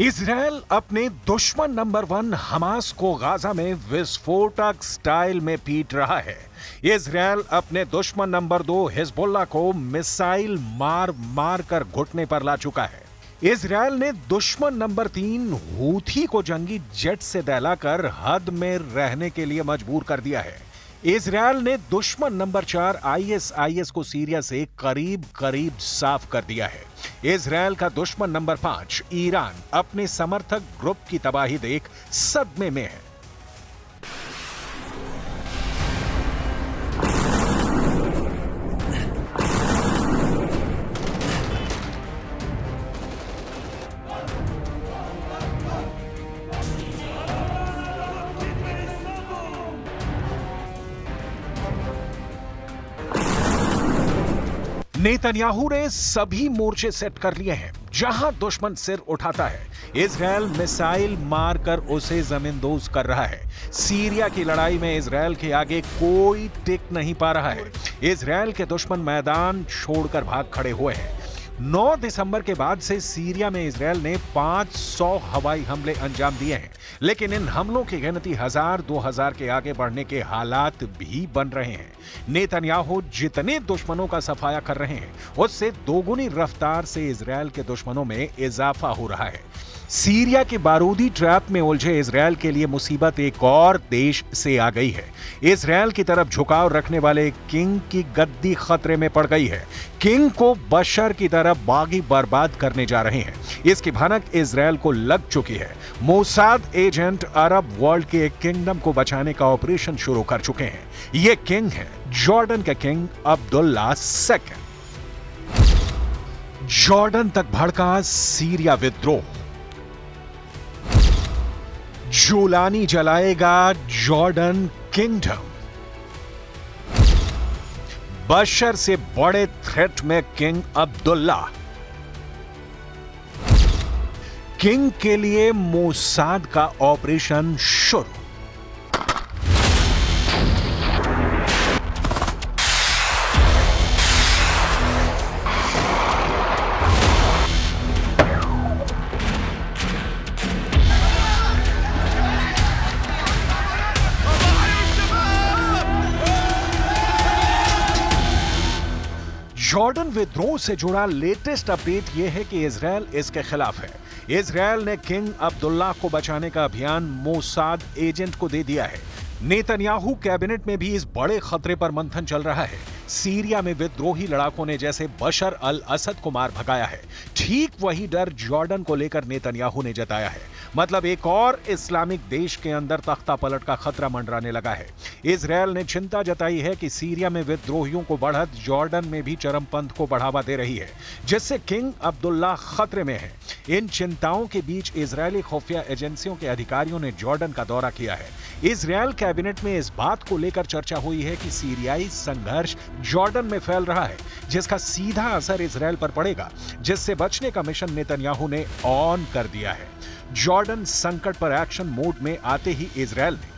Israel अपने दुश्मन number 1 Hamas को गाजा में विस्फोटक स्टाइल में पीट रहा है। इजरायल अपने दुश्मन नंबर 2 हिजबुल्लाह को मिसाइल मार मार कर घुटने पर ला चुका है। इजरायल ने दुश्मन नंबर 3 हूथी को जंगी जेट से दहलाकर हद में रहने के लिए मजबूर कर दिया है। इजरायल ने दुश्मन नंबर 4 आईएसआईएस को सीरिया से करीब करीब साफ कर दिया है। इजरायल का दुश्मन नंबर 5 ईरान अपने समर्थक ग्रुप की तबाही देख सदमे में है। नेतन्याहू ने सभी मोर्चे सेट कर लिए हैं। जहां दुश्मन सिर उठाता है, इजरायल मिसाइल मारकर उसे जमींदोज कर रहा है। सीरिया की लड़ाई में इजरायल के आगे कोई टिक नहीं पा रहा है। इजरायल के दुश्मन मैदान छोड़कर भाग खड़े हुए हैं। 9 दिसंबर के बाद से सीरिया में इजरायल ने 500 हवाई हमले अंजाम दिए हैं, लेकिन इन हमलों की गिनती 1000-2000 के आगे बढ़ने के हालात भी बन रहे हैं। नेतन्याहू जितने दुश्मनों का सफाया कर रहे हैं, उससे दोगुनी रफ्तार से इजरायल के दुश्मनों में इजाफा हो रहा है। सीरिया के बारूदी ट्रैप में उलझे इजरायल के लिए मुसीबत एक और देश से आ गई है। इजरायल की तरफ झुकाव रखने वाले किंग की गद्दी खतरे में पड़ गई है। किंग को बशर की तरफ बागी बर्बाद करने जा रहे हैं। इसकी भनक इजरायल को लग चुकी है। मोसाद एजेंट अरब वर्ल्ड के एक किंगडम को बचाने का ऑपरेशन शुरू कर चुके हैं। ये किंग है जॉर्डन के किंग अब्दुल्ला II। जॉर्डन तक भड़का सीरिया विद्रोह। जुलानी जलाएगा जॉर्डन किंगडम। बशर से बड़े थ्रेट में किंग अब्दुल्ला। किंग के लिए मोसाद का ऑपरेशन शुरू। जॉर्डन विद्रोह से जुड़ा लेटेस्ट अपडेट यह है कि इजरायल इसके खिलाफ है। इजरायल ने किंग अब्दुल्ला को बचाने का अभियान मोसाद एजेंट को दे दिया है। नेतन्याहू कैबिनेट में भी इस बड़े खतरे पर मंथन चल रहा है। सीरिया में विद्रोही लड़ाकों ने जैसे बशर अल असद को मार भगाया है, ठीक वही डर जॉर्डन को लेकर नेतन्याहू ने जताया है। मतलब एक और इस्लामिक देश के अंदर तख्ता पलट का खतरा मंडराने लगा है। इजरायल ने चिंता जताई है कि सीरिया में विद्रोहियों को बढ़त जॉर्डन में भी चरमपंथ को बढ़ावा दे रही है, जिससे किंग अब्दुल्ला खतरे में है। इन चिंताओं के बीच इजरायली खुफिया एजेंसियों के अधिकारियों ने जॉर्डन का दौरा किया है। इजरायल कैबिनेट में इस बात को लेकर चर्चा हुई है कि सीरियाई संघर्ष जॉर्डन में फैल रहा है, जिसका सीधा असर इजरायल पर पड़ेगा, जिससे बचने का मिशन नेतन्याहू ने ऑन कर दिया है। जॉर्डन संकट पर एक्शन मोड में आते ही इजरायल ने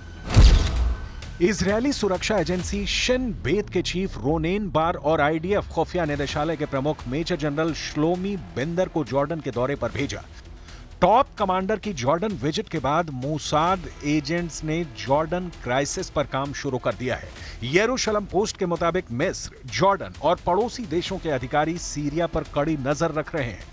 इजरायली सुरक्षा एजेंसी शिन बेत के चीफ रोनेन बार और आईडीएफ खुफिया निदेशालय के प्रमुख मेजर जनरल श्लोमी बिंदर को जॉर्डन के दौरे पर भेजा। टॉप कमांडर की जॉर्डन विजिट के बाद मोसाद एजेंट्स ने जॉर्डन क्राइसिस पर काम शुरू कर दिया है। यरूशलम पोस्ट के मुताबिक मिस्र, जॉर्डन और पड़ोसी देशों के अधिकारी सीरिया पर कड़ी नजर रख रहे हैं।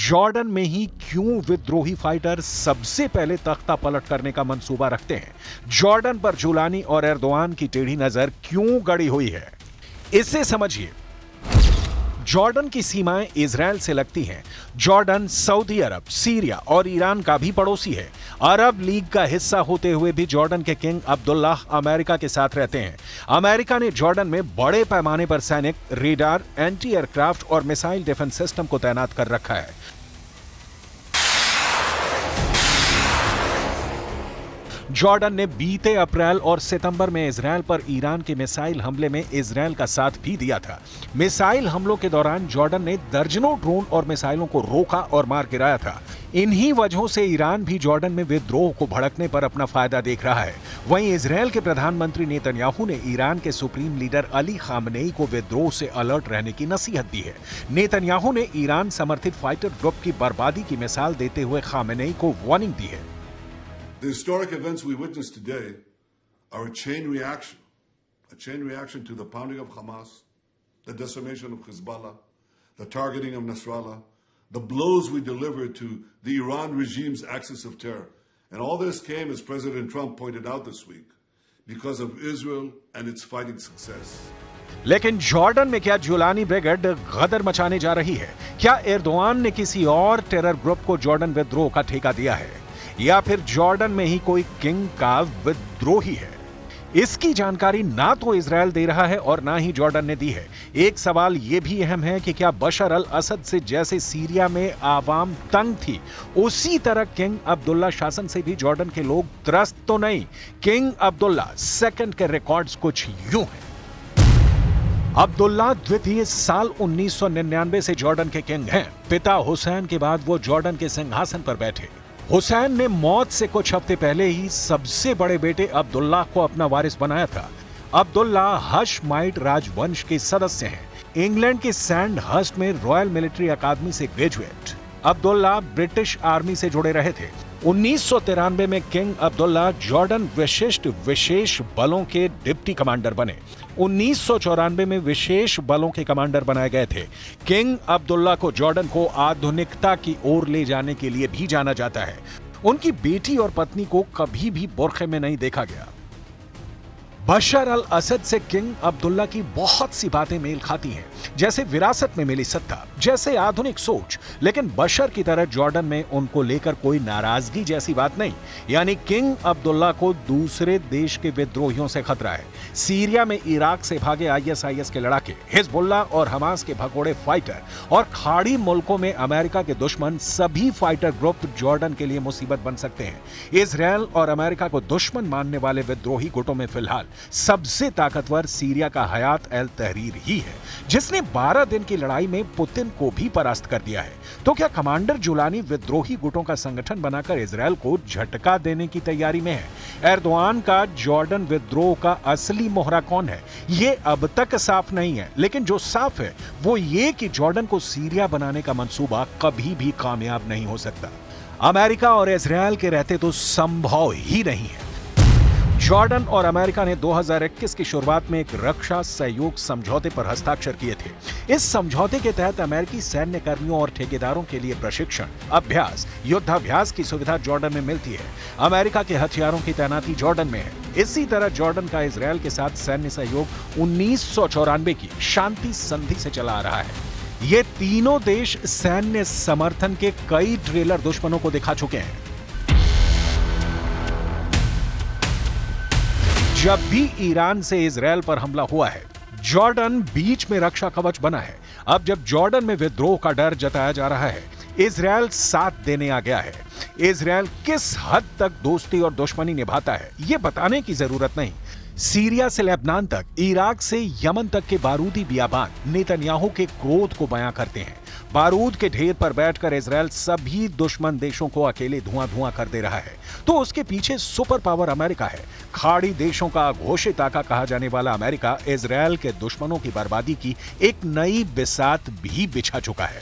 जॉर्डन में ही क्यों विद्रोही फाइटर सबसे पहले तख्ता पलट करने का मंसूबा रखते हैं? जॉर्डन पर जुलानी और एर्दोआन की टेढ़ी नजर क्यों गड़ी हुई है? इसे समझिए। जॉर्डन की सीमाएं इजराइल से लगती हैं। जॉर्डन सऊदी अरब, सीरिया और ईरान का भी पड़ोसी है। अरब लीग का हिस्सा होते हुए भी जॉर्डन के किंग अब्दुल्लाह अमेरिका के साथ रहते हैं। अमेरिका ने जॉर्डन में बड़े पैमाने पर सैनिक, रेडार, एंटी एयरक्राफ्ट और मिसाइल डिफेंस सिस्टम को तैनात कर रखा है। जॉर्डन ने बीते अप्रैल और सितंबर में इजराइल पर ईरान के मिसाइल हमले में इजराइल का साथ भी दिया था। मिसाइल हमलों के दौरान जॉर्डन ने दर्जनों ड्रोन और मिसाइलों को रोका और मार गिराया था। इन्हीं वजहों से ईरान भी जॉर्डन में विद्रोह को भड़कने पर अपना फायदा देख रहा है। वहीं इजराइल के प्रधानमंत्री नेतन्याहू ने ईरान के सुप्रीम लीडर अली खामनेई को विद्रोह से अलर्ट रहने की नसीहत दी है। नेतन्याहू ने ईरान समर्थित फाइटर ग्रुप की बर्बादी की मिसाल देते हुए खामनेई को वार्निंग दी है। The historic events we witnessed today are a chain reaction to the pounding of Hamas, the decimation of Hezbollah, the targeting of Nasrallah, the blows we delivered to the Iran regime's axis of terror. And all this came, as President Trump pointed out this week, because of Israel and its fighting success. लेकिन Jordan में क्या Jolani brigade गदर मचाने जा रही है? क्या Erdogan ने किसी और टेरर ग्रुप को जॉर्डन विद्रोह का ठेका दिया है, या फिर जॉर्डन में ही कोई किंग का विद्रोही है? इसकी जानकारी ना तो इजराइल दे रहा है और ना ही जॉर्डन ने दी है। एक सवाल यह भी अहम है कि क्या बशर अल असद से जैसे सीरिया में आवाम तंग थी, उसी तरह किंग अब्दुल्ला शासन से भी जॉर्डन के लोग त्रस्त तो नहीं? किंग अब्दुल्ला सेकंड के रिकॉर्ड्स कुछ यूं हैं। अब्दुल्ला द्वितीय साल 1999 से जॉर्डन के किंग हैं। पिता हुसैन के बाद वो जॉर्डन के सिंहासन पर बैठे। हुसैन ने मौत से कुछ हफ्ते पहले ही सबसे बड़े बेटे अब्दुल्लाह को अपना वारिस बनाया था। अब्दुल्ला हशमाइट राजवंश के सदस्य हैं। इंग्लैंड के सैंड हर्स्ट में रॉयल मिलिट्री अकादमी से ग्रेजुएट अब्दुल्ला ब्रिटिश आर्मी से जुड़े रहे थे। 1993 में किंग अब्दुल्ला जॉर्डन विशिष्ट विशेष बलों के डिप्टी कमांडर बने। 1994 में विशेष बलों के कमांडर बनाए गए थे। किंग अब्दुल्ला को जॉर्डन को आधुनिकता की ओर ले जाने के लिए भी जाना जाता है। उनकी बेटी और पत्नी को कभी भी बुर्खे में नहीं देखा गया। बशर अल असद से किंग अब्दुल्ला की बहुत सी बातें मेल खाती हैं, जैसे विरासत में मिली सत्ता, जैसे आधुनिक सोच। लेकिन बशर की तरह जॉर्डन में उनको लेकर कोई नाराजगी जैसी बात नहीं। यानी किंग अब्दुल्ला को दूसरे देश के विद्रोहियों से खतरा है। सीरिया में इराक से भागे ISIS के लड़ाके, हिजबुल्लाह और हमास के भगोड़े फाइटर और खाड़ी मुल्कों में अमेरिका के दुश्मन, सभी फाइटर ग्रुप जॉर्डन के लिए मुसीबत बन सकते हैं। इजराइल और अमेरिका को दुश्मन मानने वाले विद्रोही गुटों में फिलहाल सबसे ताकतवर सीरिया का हयात अल तहरीर ही है, जिसने 12 दिन की लड़ाई में पुतिन को भी परास्त कर दिया है। तो क्या कमांडर जुलानी विद्रोही गुटों का संगठन बनाकर इजराइल को झटका देने की तैयारी में है? एर्दोआन का जॉर्डन विद्रोह का असली मोहरा कौन है, ये अब तक साफ नहीं है। लेकिन जो साफ है वो ये कि जॉर्डन को सीरिया बनाने का मंसूबा कभी भी कामयाब नहीं हो सकता। अमेरिका और इजराइल के रहते तो संभव ही नहीं है। जॉर्डन और अमेरिका ने 2021 की शुरुआत में एक रक्षा सहयोग समझौते पर हस्ताक्षर किए थे। इस समझौते के तहत अमेरिकी सैन्य कर्मियों और ठेकेदारों के लिए प्रशिक्षण, अभ्यास, युद्धाभ्यास की सुविधा जॉर्डन में मिलती है। अमेरिका के हथियारों की तैनाती जॉर्डन में है। इसी तरह जॉर्डन का इजराइल के साथ सैन्य सहयोग 1994 की शांति संधि से चला आ रहा है। ये तीनों देश सैन्य समर्थन के कई ट्रेलर दुश्मनों को दिखा चुके हैं। जब भी ईरान से इजराइल पर हमला हुआ है, जॉर्डन बीच में रक्षा कवच बना है। अब जब जॉर्डन में विद्रोह का डर जताया जा रहा है, इजराइल साथ देने आ गया है। इजराइल किस हद तक दोस्ती और दुश्मनी निभाता है, यह बताने की जरूरत नहीं। सीरिया से लेबनान तक, इराक से यमन तक के बारूदी बियाबान नेतन्याहू के क्रोध को बयां करते हैं। बारूद के ढेर पर बैठकर इजराइल सभी दुश्मन देशों को अकेले धुआं धुआं कर दे रहा है, तो उसके पीछे सुपर पावर अमेरिका है। खाड़ी देशों का घोषित आका कहा जाने वाला अमेरिका इजराइल के दुश्मनों की बर्बादी की एक नई बिसात भी बिछा चुका है।